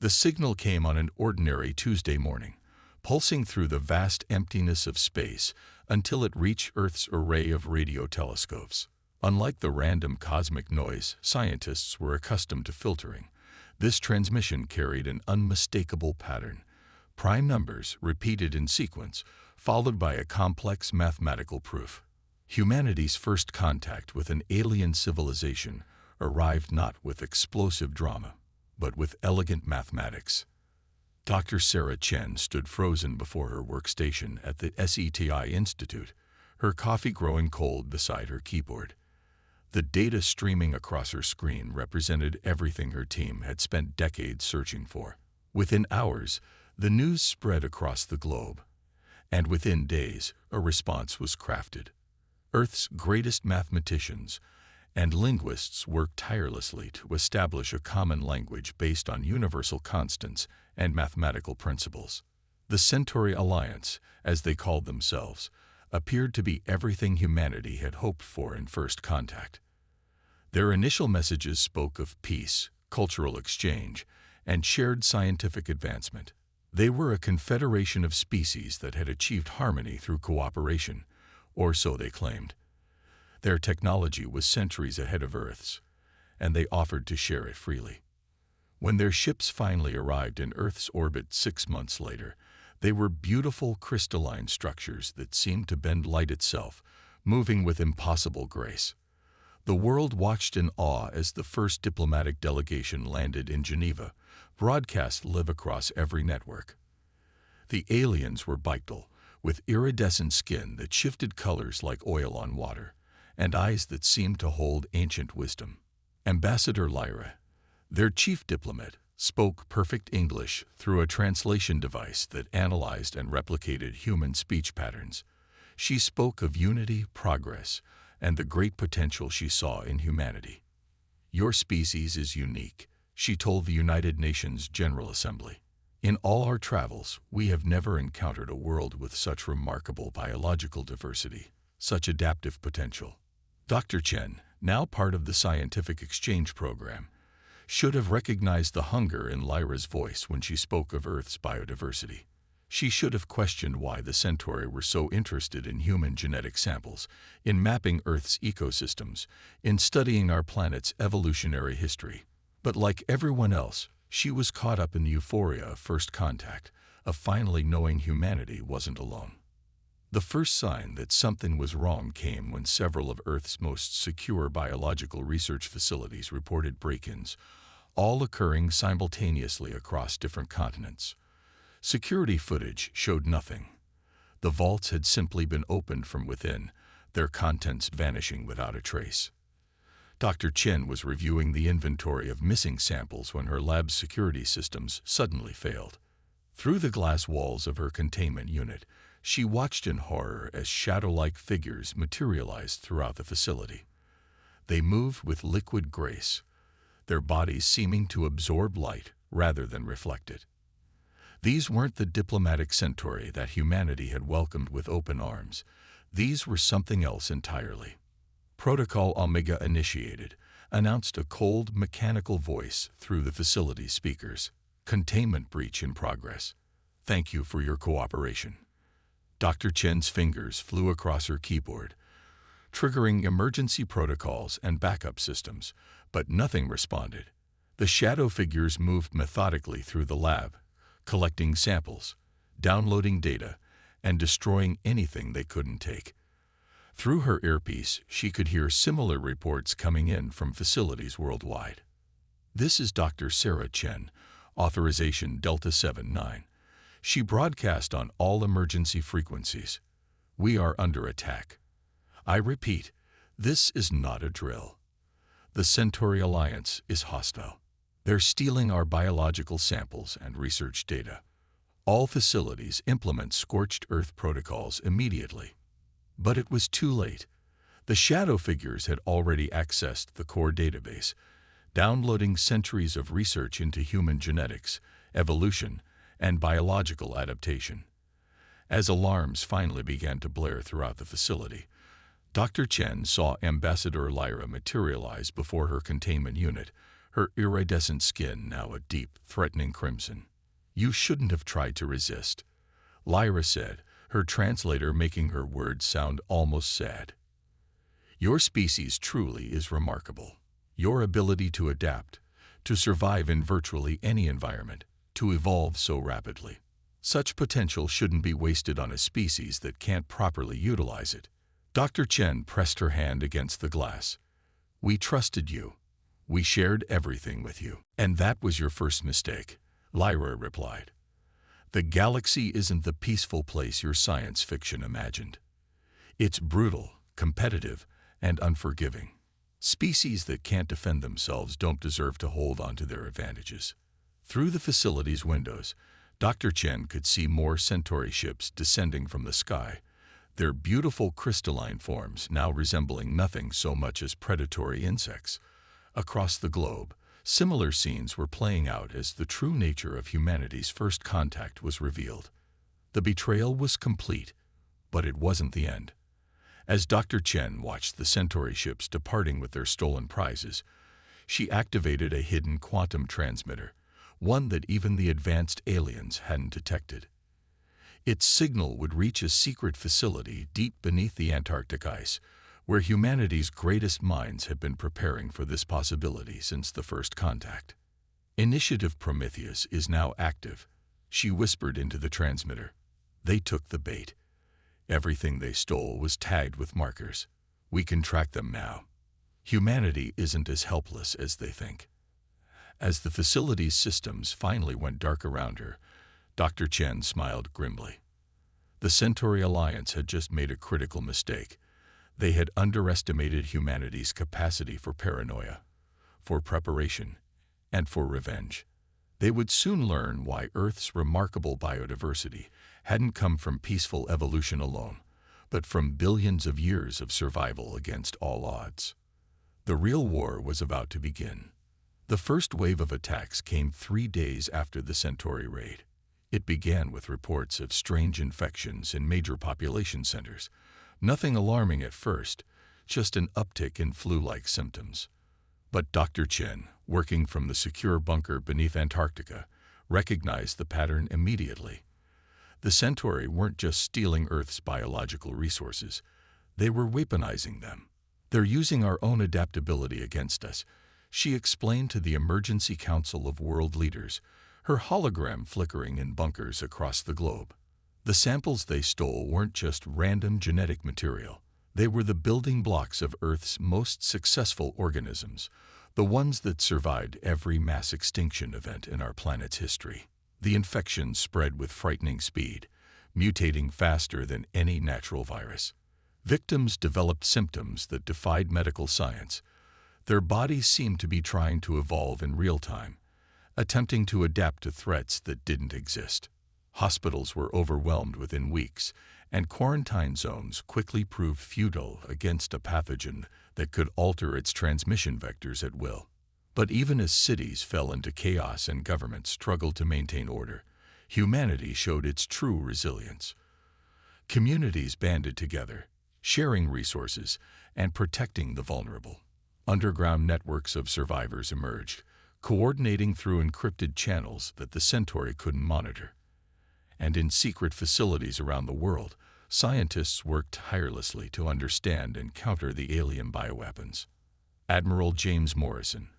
The signal came on an ordinary Tuesday morning, pulsing through the vast emptiness of space until it reached Earth's array of radio telescopes. Unlike the random cosmic noise scientists were accustomed to filtering, this transmission carried an unmistakable pattern: prime numbers repeated in sequence, followed by a complex mathematical proof. Humanity's first contact with an alien civilization arrived not with explosive drama, but with elegant mathematics. Dr. Sarah Chen stood frozen before her workstation at the SETI Institute, her coffee growing cold beside her keyboard. The data streaming across her screen represented everything her team had spent decades searching for. Within hours, the news spread across the globe, and within days, a response was crafted. Earth's greatest mathematicians and linguists worked tirelessly to establish a common language based on universal constants and mathematical principles. The Centauri Alliance, as they called themselves, appeared to be everything humanity had hoped for in first contact. Their initial messages spoke of peace, cultural exchange, and shared scientific advancement. They were a confederation of species that had achieved harmony through cooperation, or so they claimed. Their technology was centuries ahead of Earth's, and they offered to share it freely. When their ships finally arrived in Earth's orbit 6 months later, they were beautiful crystalline structures that seemed to bend light itself, moving with impossible grace. The world watched in awe as the first diplomatic delegation landed in Geneva, broadcast live across every network. The aliens were bipedal, with iridescent skin that shifted colors like oil on water, and eyes that seemed to hold ancient wisdom. Ambassador Lyra, their chief diplomat, spoke perfect English through a translation device that analyzed and replicated human speech patterns. She spoke of unity, progress, and the great potential she saw in humanity. "Your species is unique," she told the United Nations General Assembly. "In all our travels, we have never encountered a world with such remarkable biological diversity, such adaptive potential." Dr. Chen, now part of the scientific exchange program, should have recognized the hunger in Lyra's voice when she spoke of Earth's biodiversity. She should have questioned why the Centauri were so interested in human genetic samples, in mapping Earth's ecosystems, in studying our planet's evolutionary history. But like everyone else, she was caught up in the euphoria of first contact, of finally knowing humanity wasn't alone. The first sign that something was wrong came when several of Earth's most secure biological research facilities reported break-ins, all occurring simultaneously across different continents. Security footage showed nothing. The vaults had simply been opened from within, their contents vanishing without a trace. Dr. Chen was reviewing the inventory of missing samples when her lab's security systems suddenly failed. Through the glass walls of her containment unit, she watched in horror as shadow-like figures materialized throughout the facility. They moved with liquid grace, their bodies seeming to absorb light rather than reflect it. These weren't the diplomatic Centauri that humanity had welcomed with open arms. These were something else entirely. "Protocol Omega initiated," announced a cold, mechanical voice through the facility's speakers. "Containment breach in progress. Thank you for your cooperation." Dr. Chen's fingers flew across her keyboard, triggering emergency protocols and backup systems, but nothing responded. The shadow figures moved methodically through the lab, collecting samples, downloading data, and destroying anything they couldn't take. Through her earpiece, she could hear similar reports coming in from facilities worldwide. "This is Dr. Sarah Chen, authorization Delta 79. She broadcast on all emergency frequencies. We are under attack. I repeat, this is not a drill. The Centauri Alliance is hostile. They're stealing our biological samples and research data. All facilities implement scorched earth protocols immediately." But it was too late. The shadow figures had already accessed the core database, downloading centuries of research into human genetics, evolution, and biological adaptation. As alarms finally began to blare throughout the facility, Dr. Chen saw Ambassador Lyra materialize before her containment unit, her iridescent skin now a deep, threatening crimson. "You shouldn't have tried to resist," Lyra said, her translator making her words sound almost sad. "Your species truly is remarkable. Your ability to adapt, to survive in virtually any environment, to evolve so rapidly. Such potential shouldn't be wasted on a species that can't properly utilize it." Dr. Chen pressed her hand against the glass. "We trusted you. We shared everything with you. And that was your first mistake," Lyra replied. "The galaxy isn't the peaceful place your science fiction imagined. It's brutal, competitive, and unforgiving. Species that can't defend themselves don't deserve to hold on to their advantages." Through the facility's windows, Dr. Chen could see more Centauri ships descending from the sky, their beautiful crystalline forms now resembling nothing so much as predatory insects. Across the globe, similar scenes were playing out as the true nature of humanity's first contact was revealed. The betrayal was complete, but it wasn't the end. As Dr. Chen watched the Centauri ships departing with their stolen prizes, she activated a hidden quantum transmitter, one that even the advanced aliens hadn't detected. Its signal would reach a secret facility deep beneath the Antarctic ice, where humanity's greatest minds had been preparing for this possibility since the first contact. "Initiative Prometheus is now active," she whispered into the transmitter. "They took the bait. Everything they stole was tagged with markers. We can track them now. Humanity isn't as helpless as they think." As the facility's systems finally went dark around her, Dr. Chen smiled grimly. The Centauri Alliance had just made a critical mistake. They had underestimated humanity's capacity for paranoia, for preparation, and for revenge. They would soon learn why Earth's remarkable biodiversity hadn't come from peaceful evolution alone, but from billions of years of survival against all odds. The real war was about to begin. The first wave of attacks came 3 days after the Centauri raid. It began with reports of strange infections in major population centers. Nothing alarming at first, just an uptick in flu-like symptoms. But Dr. Chen, working from the secure bunker beneath Antarctica, recognized the pattern immediately. The Centauri weren't just stealing Earth's biological resources, they were weaponizing them. "They're using our own adaptability against us," she explained to the Emergency Council of World Leaders, her hologram flickering in bunkers across the globe. The samples they stole weren't just random genetic material. They were the building blocks of Earth's most successful organisms, the ones that survived every mass extinction event in our planet's history. The infections spread with frightening speed, mutating faster than any natural virus. Victims developed symptoms that defied medical science. Their bodies seemed to be trying to evolve in real time, attempting to adapt to threats that didn't exist. Hospitals were overwhelmed within weeks, and quarantine zones quickly proved futile against a pathogen that could alter its transmission vectors at will. But even as cities fell into chaos and governments struggled to maintain order, humanity showed its true resilience. Communities banded together, sharing resources and protecting the vulnerable. Underground networks of survivors emerged, coordinating through encrypted channels that the Centauri couldn't monitor. And in secret facilities around the world, scientists worked tirelessly to understand and counter the alien bioweapons. Admiral James Morrison,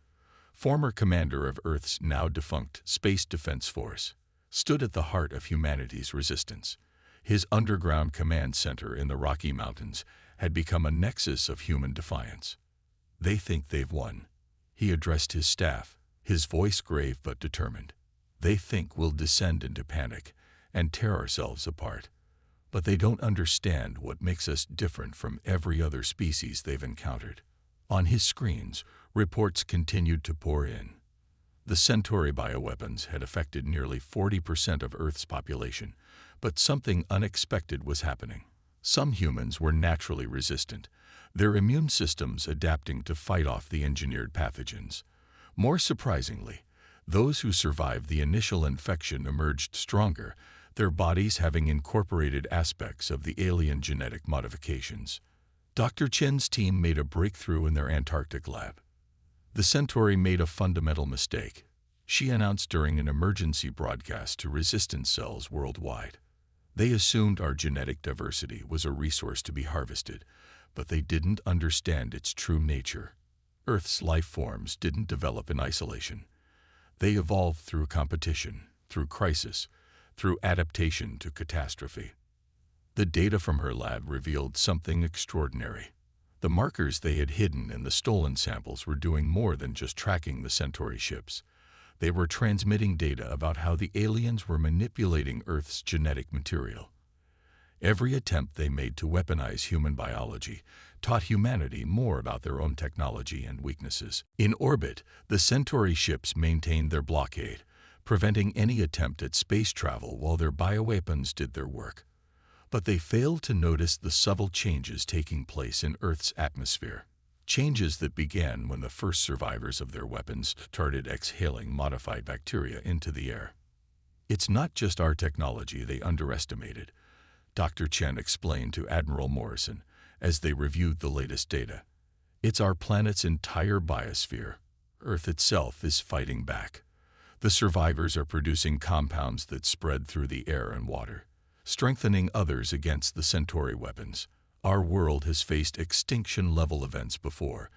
former commander of Earth's now-defunct Space Defense Force, stood at the heart of humanity's resistance. His underground command center in the Rocky Mountains had become a nexus of human defiance. "They think they've won," he addressed his staff, his voice grave but determined. "They think we'll descend into panic and tear ourselves apart. But they don't understand what makes us different from every other species they've encountered." On his screens, reports continued to pour in. The Centauri bioweapons had affected nearly 40% of Earth's population, but something unexpected was happening. Some humans were naturally resistant, their immune systems adapting to fight off the engineered pathogens. More surprisingly, those who survived the initial infection emerged stronger, their bodies having incorporated aspects of the alien genetic modifications. Dr. Chen's team made a breakthrough in their Antarctic lab. The Centauri made a fundamental mistake. She announced during an emergency broadcast to resistance cells worldwide. They assumed our genetic diversity was a resource to be harvested, but they didn't understand its true nature. Earth's life forms didn't develop in isolation. They evolved through competition, through crisis, through adaptation to catastrophe. The data from her lab revealed something extraordinary. The markers they had hidden in the stolen samples were doing more than just tracking the Centauri ships. They were transmitting data about how the aliens were manipulating Earth's genetic material. Every attempt they made to weaponize human biology taught humanity more about their own technology and weaknesses. In orbit, the Centauri ships maintained their blockade, preventing any attempt at space travel while their bioweapons did their work. But they failed to notice the subtle changes taking place in Earth's atmosphere. Changes that began when the first survivors of their weapons started exhaling modified bacteria into the air. It's not just our technology they underestimated, Dr. Chen explained to Admiral Morrison as they reviewed the latest data. It's our planet's entire biosphere. Earth itself is fighting back. The survivors are producing compounds that spread through the air and water, strengthening others against the Centauri weapons. Our world has faced extinction-level events before,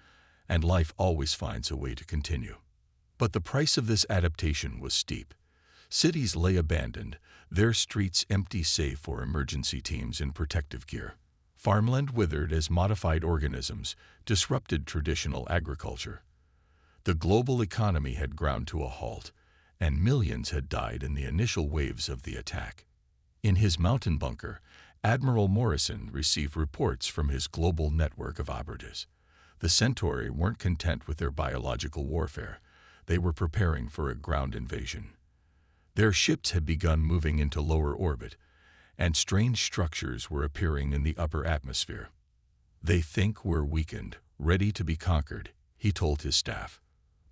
and life always finds a way to continue. But the price of this adaptation was steep. Cities lay abandoned, their streets empty save for emergency teams in protective gear. Farmland withered as modified organisms disrupted traditional agriculture. The global economy had ground to a halt, and millions had died in the initial waves of the attack. In his mountain bunker, Admiral Morrison received reports from his global network of operatives. The Centauri weren't content with their biological warfare. They were preparing for a ground invasion. Their ships had begun moving into lower orbit, and strange structures were appearing in the upper atmosphere. They think we're weakened, ready to be conquered, he told his staff.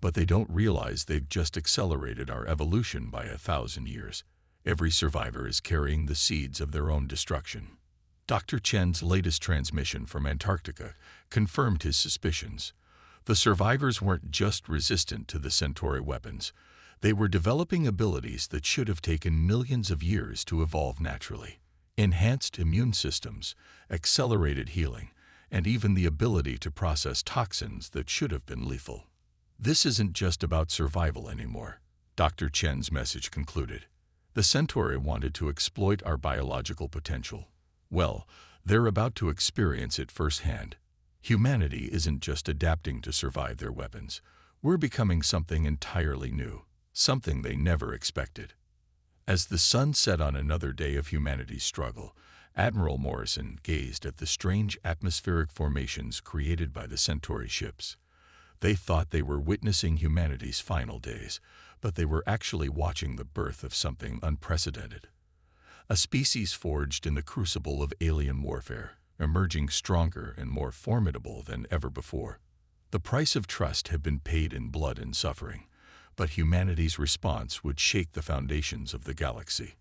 But they don't realize they've just accelerated our evolution by 1,000 years. Every survivor is carrying the seeds of their own destruction. Dr. Chen's latest transmission from Antarctica confirmed his suspicions. The survivors weren't just resistant to the Centauri weapons. They were developing abilities that should have taken millions of years to evolve naturally. Enhanced immune systems, accelerated healing, and even the ability to process toxins that should have been lethal. This isn't just about survival anymore, Dr. Chen's message concluded. The Centauri wanted to exploit our biological potential. Well, they're about to experience it firsthand. Humanity isn't just adapting to survive their weapons. We're becoming something entirely new, something they never expected. As the sun set on another day of humanity's struggle, Admiral Morrison gazed at the strange atmospheric formations created by the Centauri ships. They thought they were witnessing humanity's final days, but they were actually watching the birth of something unprecedented. A species forged in the crucible of alien warfare, emerging stronger and more formidable than ever before. The price of trust had been paid in blood and suffering, but humanity's response would shake the foundations of the galaxy.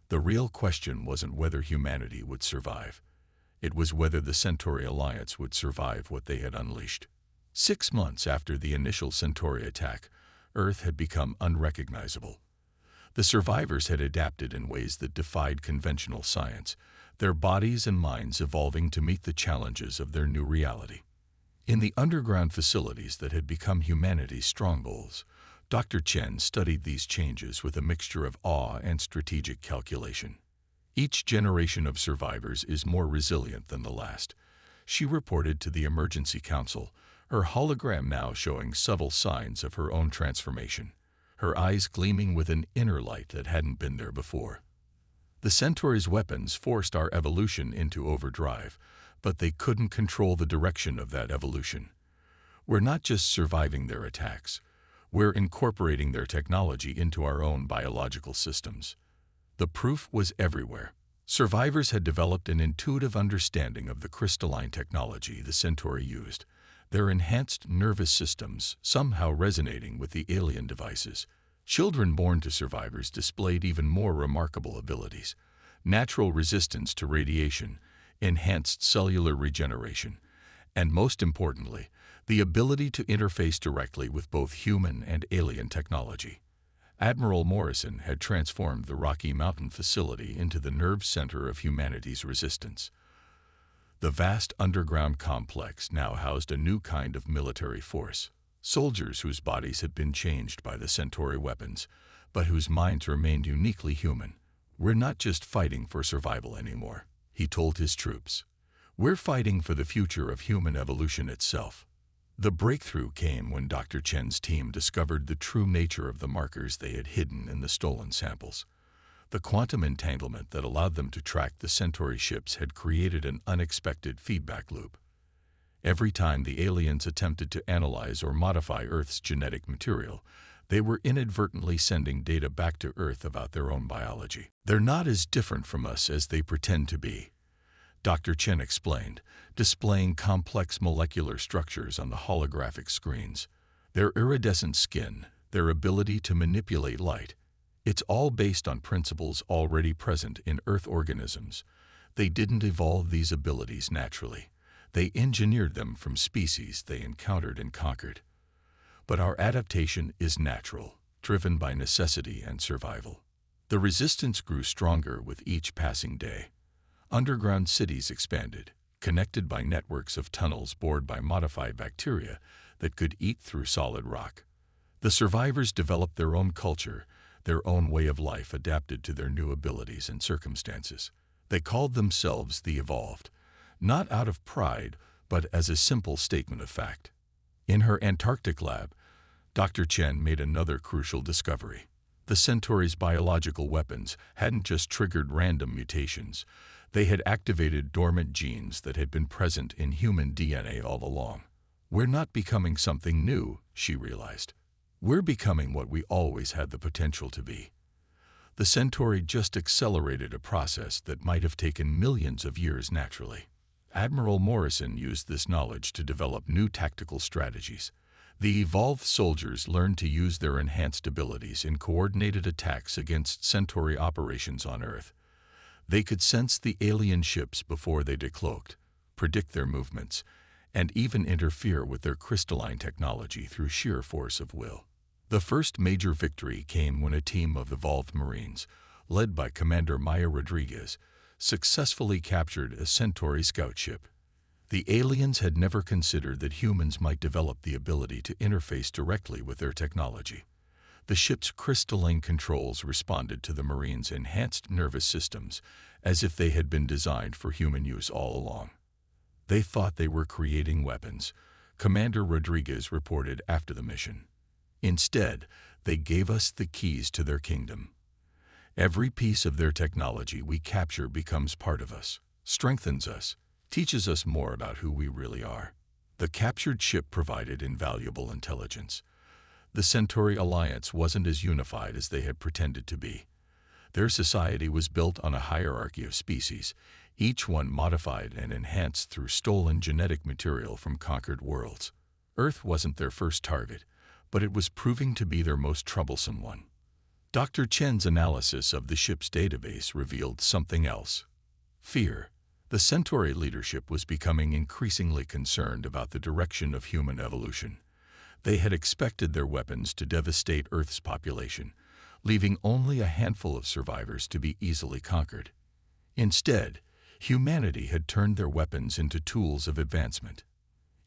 The real question wasn't whether humanity would survive. It was whether the Centauri Alliance would survive what they had unleashed. 6 months after the initial Centauri attack, Earth had become unrecognizable. The survivors had adapted in ways that defied conventional science, their bodies and minds evolving to meet the challenges of their new reality. In the underground facilities that had become humanity's strongholds, Dr. Chen studied these changes with a mixture of awe and strategic calculation. Each generation of survivors is more resilient than the last, she reported to the Emergency Council, her hologram now showing subtle signs of her own transformation, her eyes gleaming with an inner light that hadn't been there before. The Centauri's weapons forced our evolution into overdrive, but they couldn't control the direction of that evolution. We're not just surviving their attacks, we're incorporating their technology into our own biological systems. The proof was everywhere. Survivors had developed an intuitive understanding of the crystalline technology the Centauri used, their enhanced nervous systems somehow resonating with the alien devices. Children born to survivors displayed even more remarkable abilities: natural resistance to radiation, enhanced cellular regeneration, and most importantly, the ability to interface directly with both human and alien technology. Admiral Morrison had transformed the Rocky Mountain facility into the nerve center of humanity's resistance. The vast underground complex now housed a new kind of military force, soldiers whose bodies had been changed by the Centauri weapons, but whose minds remained uniquely human. "We're not just fighting for survival anymore," he told his troops. "We're fighting for the future of human evolution itself." The breakthrough came when Dr. Chen's team discovered the true nature of the markers they had hidden in the stolen samples. The quantum entanglement that allowed them to track the Centauri ships had created an unexpected feedback loop. Every time the aliens attempted to analyze or modify Earth's genetic material, they were inadvertently sending data back to Earth about their own biology. "They're not as different from us as they pretend to be," Dr. Chen explained, displaying complex molecular structures on the holographic screens. "Their iridescent skin, their ability to manipulate light, it's all based on principles already present in Earth organisms. They didn't evolve these abilities naturally. They engineered them from species they encountered and conquered. But our adaptation is natural, driven by necessity and survival." The resistance grew stronger with each passing day. Underground cities expanded, connected by networks of tunnels bored by modified bacteria that could eat through solid rock. The survivors developed their own culture, their own way of life adapted to their new abilities and circumstances. They called themselves the Evolved, not out of pride, but as a simple statement of fact. In her Antarctic lab, Dr. Chen made another crucial discovery. The Centauri's biological weapons hadn't just triggered random mutations. They had activated dormant genes that had been present in human DNA all along. "We're not becoming something new," she realized. "We're becoming what we always had the potential to be." The Centauri just accelerated a process that might have taken millions of years naturally. Admiral Morrison used this knowledge to develop new tactical strategies. The evolved soldiers learned to use their enhanced abilities in coordinated attacks against Centauri operations on Earth. They could sense the alien ships before they decloaked, predict their movements, and even interfere with their crystalline technology through sheer force of will. The first major victory came when a team of evolved Marines, led by Commander Maya Rodriguez, successfully captured a Centauri scout ship. The aliens had never considered that humans might develop the ability to interface directly with their technology. The ship's crystalline controls responded to the Marines' enhanced nervous systems as if they had been designed for human use all along. "They thought they were creating weapons," Commander Rodriguez reported after the mission. "Instead, they gave us the keys to their kingdom. Every piece of their technology we capture becomes part of us, strengthens us, teaches us more about who we really are." The captured ship provided invaluable intelligence. The Centauri Alliance wasn't as unified as they had pretended to be. Their society was built on a hierarchy of species, each one modified and enhanced through stolen genetic material from conquered worlds. Earth wasn't their first target, but it was proving to be their most troublesome one. Dr. Chen's analysis of the ship's database revealed something else: fear. The Centauri leadership was becoming increasingly concerned about the direction of human evolution. They had expected their weapons to devastate Earth's population, leaving only a handful of survivors to be easily conquered. Instead, humanity had turned their weapons into tools of advancement.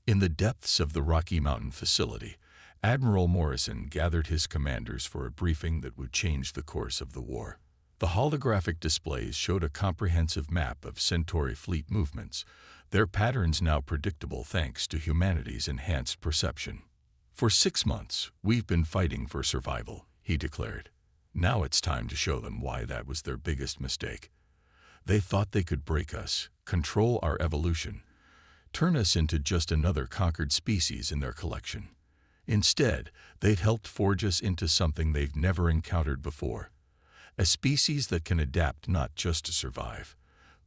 In the depths of the Rocky Mountain facility, Admiral Morrison gathered his commanders for a briefing that would change the course of the war. The holographic displays showed a comprehensive map of Centauri fleet movements, their patterns now predictable thanks to humanity's enhanced perception. "For 6 months, we've been fighting for survival," he declared. "Now it's time to show them why that was their biggest mistake. They thought they could break us, control our evolution, turn us into just another conquered species in their collection. Instead, they'd helped forge us into something they've never encountered before. A species that can adapt not just to survive,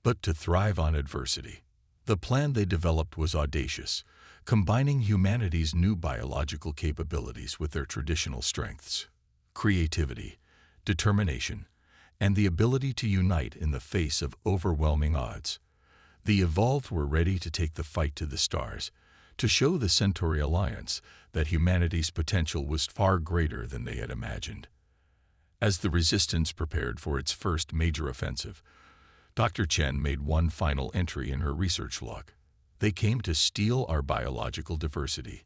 but to thrive on adversity." The plan they developed was audacious, combining humanity's new biological capabilities with their traditional strengths: creativity, determination, and the ability to unite in the face of overwhelming odds. The Evolved were ready to take the fight to the stars, to show the Centauri Alliance that humanity's potential was far greater than they had imagined. As the Resistance prepared for its first major offensive, Dr. Chen made one final entry in her research log. They came to steal our biological diversity,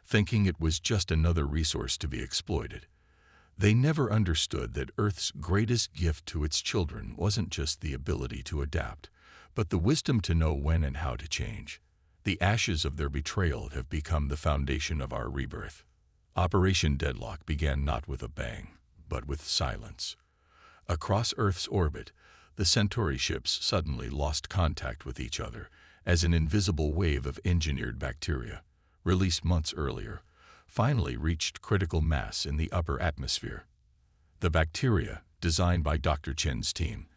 thinking it was just another resource to be exploited. They never understood that Earth's greatest gift to its children wasn't just the ability to adapt, but the wisdom to know when and how to change. The ashes of their betrayal have become the foundation of our rebirth. Operation Deadlock began not with a bang, but with silence. Across Earth's orbit, the Centauri ships suddenly lost contact with each other as an invisible wave of engineered bacteria, released months earlier, finally reached critical mass in the upper atmosphere. The bacteria, designed by Dr. Chen's team,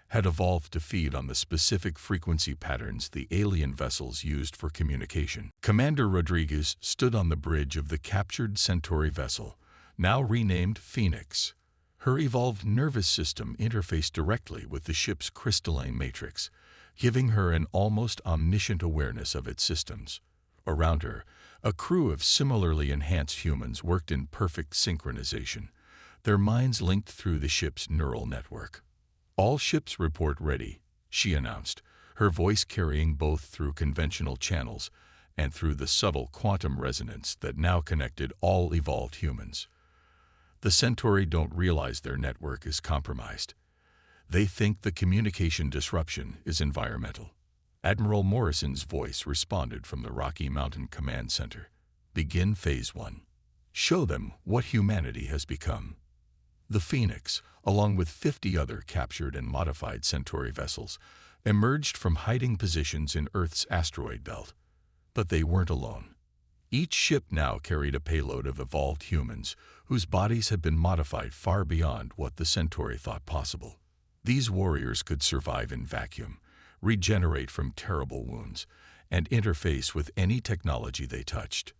had evolved to feed on the specific frequency patterns the alien vessels used for communication. Commander Rodriguez stood on the bridge of the captured Centauri vessel, now renamed Phoenix. Her evolved nervous system interfaced directly with the ship's crystalline matrix, giving her an almost omniscient awareness of its systems. Around her, a crew of similarly enhanced humans worked in perfect synchronization, their minds linked through the ship's neural network. "All ships report ready," she announced, her voice carrying both through conventional channels and through the subtle quantum resonance that now connected all evolved humans. The Centauri don't realize their network is compromised. They think the communication disruption is environmental. Admiral Morrison's voice responded from the Rocky Mountain Command Center. "Begin Phase 1. Show them what humanity has become." The Phoenix, along with 50 other captured and modified Centauri vessels, emerged from hiding positions in Earth's asteroid belt. But they weren't alone. Each ship now carried a payload of evolved humans whose bodies had been modified far beyond what the Centauri thought possible. These warriors could survive in vacuum, regenerate from terrible wounds, and interface with any technology they touched.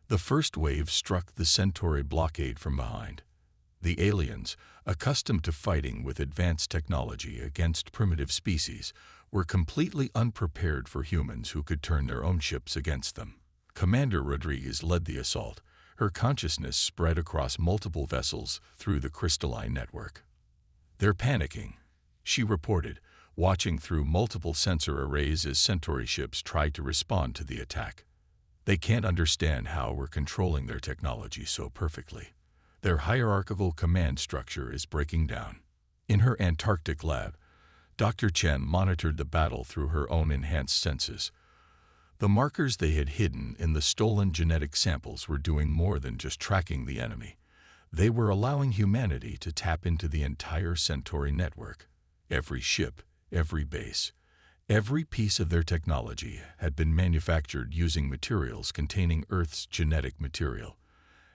The first wave struck the Centauri blockade from behind. The aliens, accustomed to fighting with advanced technology against primitive species, were completely unprepared for humans who could turn their own ships against them. Commander Rodriguez led the assault, her consciousness spread across multiple vessels through the crystalline network. "They're panicking," she reported, watching through multiple sensor arrays as Centauri ships tried to respond to the attack. "They can't understand how we're controlling their technology so perfectly. Their hierarchical command structure is breaking down." In her Antarctic lab, Dr. Chen monitored the battle through her own enhanced senses. The markers they had hidden in the stolen genetic samples were doing more than just tracking the enemy. They were allowing humanity to tap into the entire Centauri network. Every ship, every base, every piece of their technology had been manufactured using materials containing Earth's genetic material,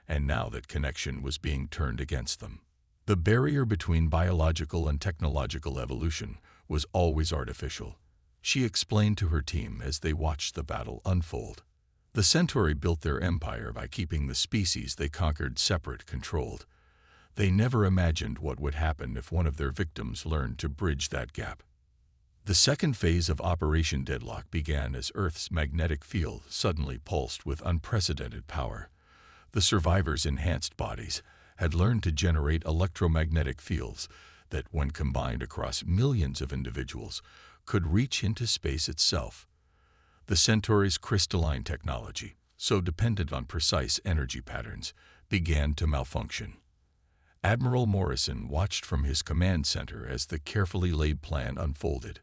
and now that connection was being turned against them. The barrier between biological and technological evolution was always artificial, she explained to her team as they watched the battle unfold. The Centauri built their empire by keeping the species they conquered separate, controlled. They never imagined what would happen if one of their victims learned to bridge that gap. The second phase of Operation Deadlock began as Earth's magnetic field suddenly pulsed with unprecedented power. The survivors' enhanced bodies had learned to generate electromagnetic fields that, when combined across millions of individuals, could reach into space itself. The Centauri's crystalline technology, so dependent on precise energy patterns, began to malfunction. Admiral Morrison watched from his command center as the carefully laid plan unfolded.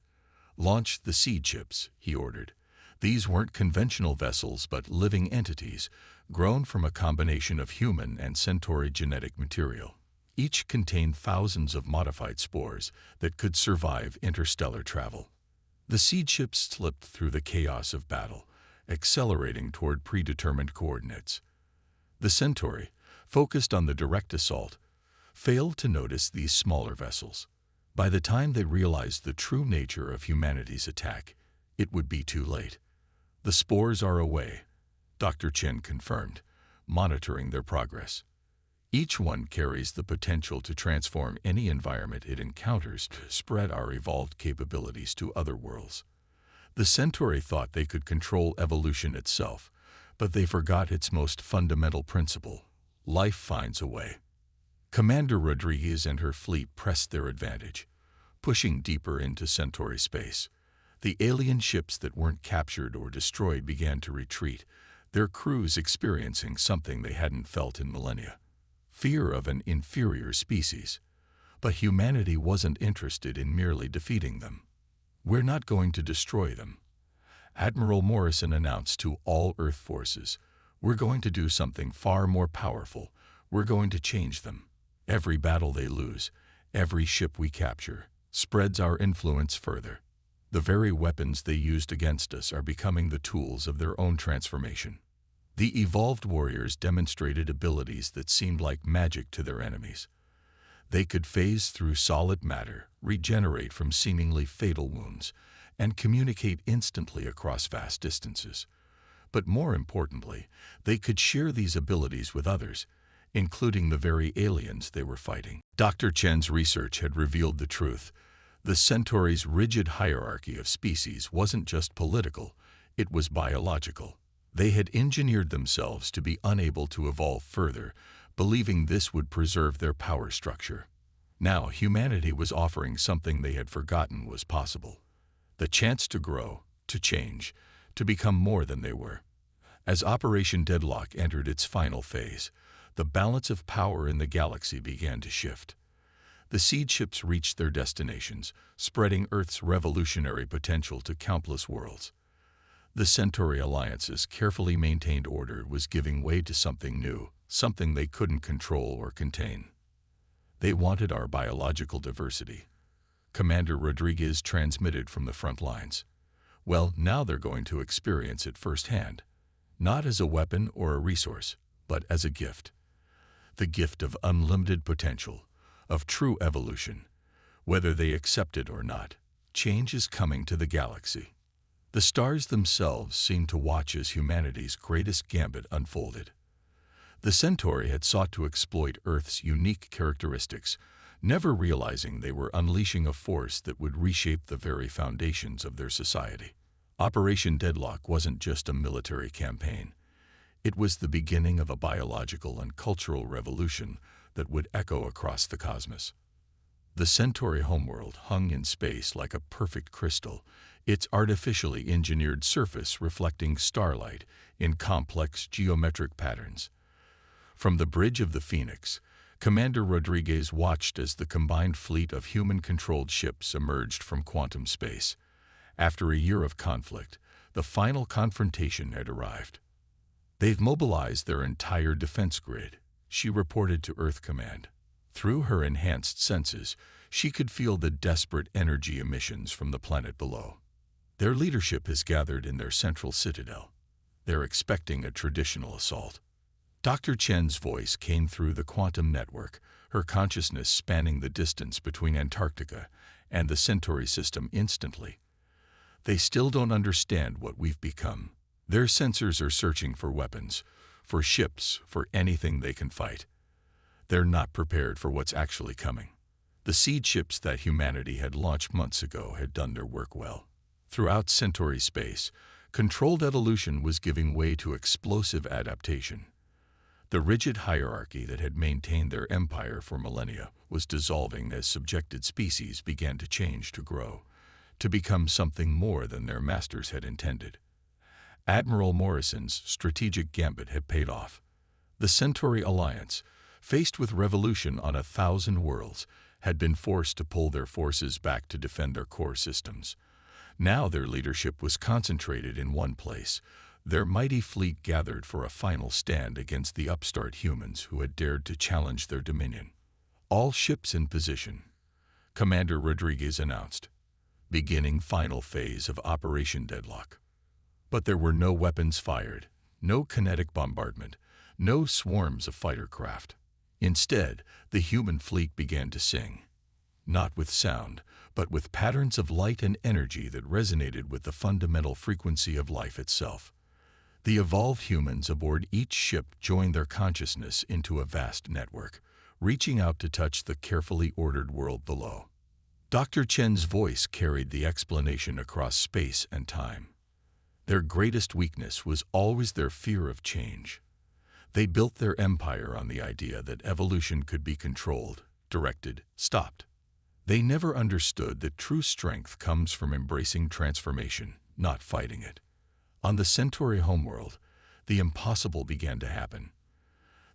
"Launch the seed ships," he ordered. These weren't conventional vessels but living entities, grown from a combination of human and Centauri genetic material. Each contained thousands of modified spores that could survive interstellar travel. The seed ships slipped through the chaos of battle, accelerating toward predetermined coordinates. The Centauri, focused on the direct assault, failed to notice these smaller vessels. By the time they realized the true nature of humanity's attack, it would be too late. "The spores are away," Dr. Chen confirmed, monitoring their progress. "Each one carries the potential to transform any environment it encounters, to spread our evolved capabilities to other worlds." The Centauri thought they could control evolution itself, But they forgot its most fundamental principle: life finds a way. Commander Rodriguez and her fleet pressed their advantage, pushing deeper into Centauri space. The alien ships that weren't captured or destroyed began to retreat, their crews experiencing something they hadn't felt in millennia: fear of an inferior species. But humanity wasn't interested in merely defeating them. "We're not going to destroy them," Admiral Morrison announced to all Earth forces. "We're going to do something far more powerful. We're going to change them. Every battle they lose, every ship we capture, spreads our influence further. The very weapons they used against us are becoming the tools of their own transformation." The evolved warriors demonstrated abilities that seemed like magic to their enemies. They could phase through solid matter, regenerate from seemingly fatal wounds, and communicate instantly across vast distances. But more importantly, they could share these abilities with others, including the very aliens they were fighting. Dr. Chen's research had revealed the truth. The Centauri's rigid hierarchy of species wasn't just political, it was biological. They had engineered themselves to be unable to evolve further, believing this would preserve their power structure. Now humanity was offering something they had forgotten was possible: the chance to grow, to change, to become more than they were. As Operation Deadlock entered its final phase, the balance of power in the galaxy began to shift. The seed ships reached their destinations, spreading Earth's revolutionary potential to countless worlds. The Centauri Alliance's carefully maintained order was giving way to something new, something they couldn't control or contain. "They wanted our biological diversity," Commander Rodriguez transmitted from the front lines. "Well, now they're going to experience it firsthand. Not as a weapon or a resource, but as a gift. The gift of unlimited potential, of true evolution. Whether they accept it or not, change is coming to the galaxy." The stars themselves seemed to watch as humanity's greatest gambit unfolded. The Centauri had sought to exploit Earth's unique characteristics, never realizing they were unleashing a force that would reshape the very foundations of their society. Operation Deadlock wasn't just a military campaign. It was the beginning of a biological and cultural revolution that would echo across the cosmos. The Centauri homeworld hung in space like a perfect crystal, its artificially engineered surface reflecting starlight in complex geometric patterns. From the bridge of the Phoenix, Commander Rodriguez watched as the combined fleet of human-controlled ships emerged from quantum space. After a year of conflict, the final confrontation had arrived. "They've mobilized their entire defense grid," she reported to Earth Command. Through her enhanced senses, she could feel the desperate energy emissions from the planet below. "Their leadership has gathered in their central citadel. They're expecting a traditional assault." Dr. Chen's voice came through the quantum network, her consciousness spanning the distance between Antarctica and the Centauri system instantly. "They still don't understand what we've become. Their sensors are searching for weapons, for ships, for anything they can fight. They're not prepared for what's actually coming." The seed ships that humanity had launched months ago had done their work well. Throughout Centauri space, controlled evolution was giving way to explosive adaptation. The rigid hierarchy that had maintained their empire for millennia was dissolving as subjected species began to change, to grow, to become something more than their masters had intended. Admiral Morrison's strategic gambit had paid off. The Centauri Alliance, faced with revolution on 1,000 worlds, had been forced to pull their forces back to defend their core systems. Now their leadership was concentrated in one place. Their mighty fleet gathered for a final stand against the upstart humans who had dared to challenge their dominion. "All ships in position," Commander Rodriguez announced. "Beginning final phase of Operation Deadlock." But there were no weapons fired, no kinetic bombardment, no swarms of fighter craft. Instead, the human fleet began to sing. Not with sound, but with patterns of light and energy that resonated with the fundamental frequency of life itself. The evolved humans aboard each ship joined their consciousness into a vast network, reaching out to touch the carefully ordered world below. Dr. Chen's voice carried the explanation across space and time. Their greatest weakness was always their fear of change. They built their empire on the idea that evolution could be controlled, directed, stopped. They never understood that true strength comes from embracing transformation, not fighting it. On the Centauri homeworld, the impossible began to happen.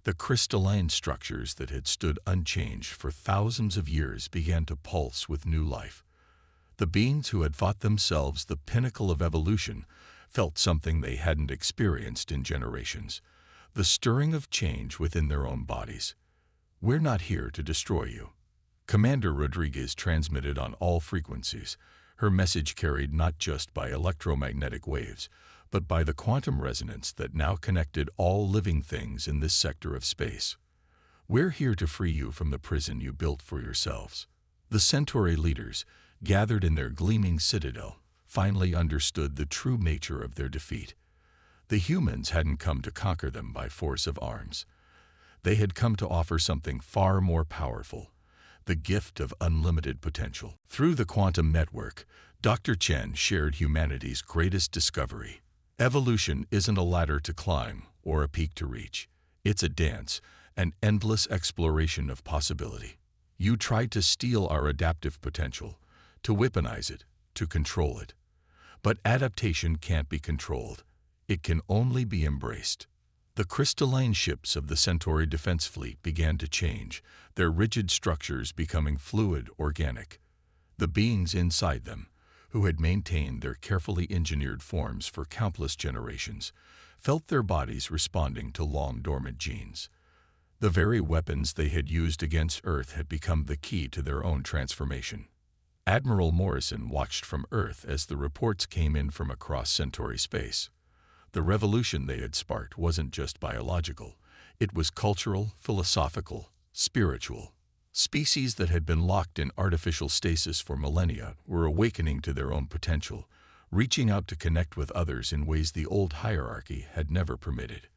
The crystalline structures that had stood unchanged for thousands of years began to pulse with new life. The beings who had thought themselves the pinnacle of evolution felt something they hadn't experienced in generations, the stirring of change within their own bodies. "We're not here to destroy you." Commander Rodriguez transmitted on all frequencies, her message carried not just by electromagnetic waves, but by the quantum resonance that now connected all living things in this sector of space. "We're here to free you from the prison you built for yourselves." The Centauri leaders, gathered in their gleaming citadel, finally understood the true nature of their defeat. The humans hadn't come to conquer them by force of arms. They had come to offer something far more powerful, the gift of unlimited potential. Through the quantum network, Dr. Chen shared humanity's greatest discovery. Evolution isn't a ladder to climb or a peak to reach. It's a dance, an endless exploration of possibility. You tried to steal our adaptive potential, to weaponize it, to control it. But adaptation can't be controlled. It can only be embraced. The crystalline ships of the Centauri defense fleet began to change, their rigid structures becoming fluid, organic. The beings inside them, who had maintained their carefully engineered forms for countless generations, felt their bodies responding to long-dormant genes. The very weapons they had used against Earth had become the key to their own transformation. Admiral Morrison watched from Earth as the reports came in from across Centauri space. The revolution they had sparked wasn't just biological. It was cultural, philosophical, spiritual. Species that had been locked in artificial stasis for millennia were awakening to their own potential, reaching out to connect with others in ways the old hierarchy had never permitted.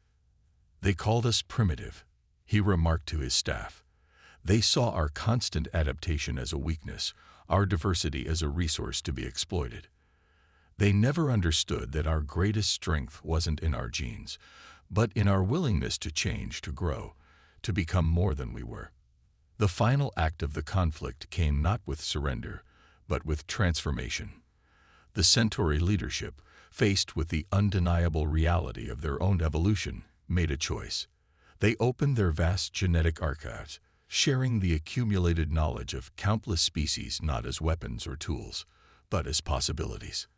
"They called us primitive," he remarked to his staff. "They saw our constant adaptation as a weakness, our diversity as a resource to be exploited. They never understood that our greatest strength wasn't in our genes, but in our willingness to change, to grow, to become more than we were." The final act of the conflict came not with surrender, but with transformation. The Centauri leadership, faced with the undeniable reality of their own evolution, made a choice. They opened their vast genetic archives, sharing the accumulated knowledge of countless species not as weapons or tools, but as possibilities.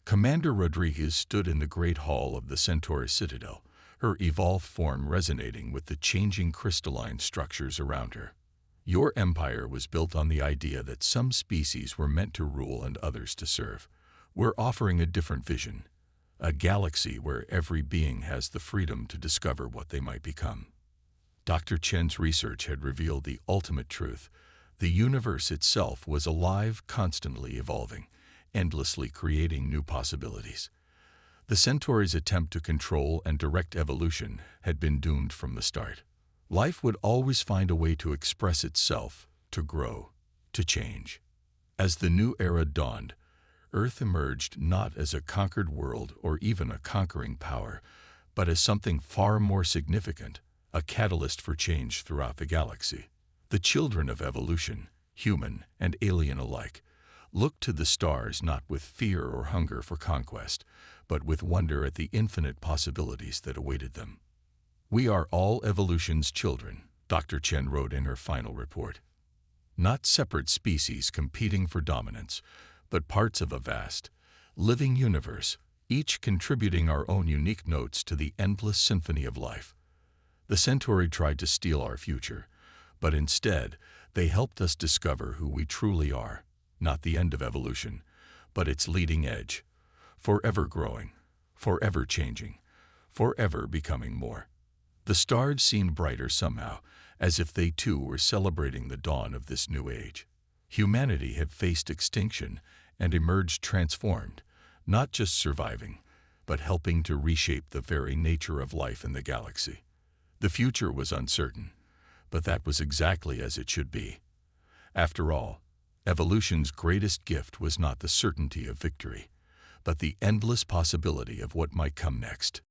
Commander Rodriguez stood in the great hall of the Centauri Citadel, her evolved form resonating with the changing crystalline structures around her. "Your empire was built on the idea that some species were meant to rule and others to serve. We're offering a different vision, a galaxy where every being has the freedom to discover what they might become." Dr. Chen's research had revealed the ultimate truth. The universe itself was alive, constantly evolving, endlessly creating new possibilities. The Centauri's attempt to control and direct evolution had been doomed from the start. Life would always find a way to express itself, to grow, to change. As the new era dawned, Earth emerged not as a conquered world or even a conquering power, but as something far more significant, a catalyst for change throughout the galaxy. The children of evolution, human and alien alike, looked to the stars not with fear or hunger for conquest, but with wonder at the infinite possibilities that awaited them. "We are all evolution's children," Dr. Chen wrote in her final report. "Not separate species competing for dominance, but parts of a vast, living universe, each contributing our own unique notes to the endless symphony of life. The Centauri tried to steal our future, but instead, they helped us discover who we truly are, not the end of evolution, but its leading edge, forever growing, forever changing, forever becoming more." The stars seemed brighter somehow, as if they too were celebrating the dawn of this new age. Humanity had faced extinction and emerged transformed, not just surviving, but helping to reshape the very nature of life in the galaxy. The future was uncertain, but that was exactly as it should be. After all, evolution's greatest gift was not the certainty of victory, but the endless possibility of what might come next.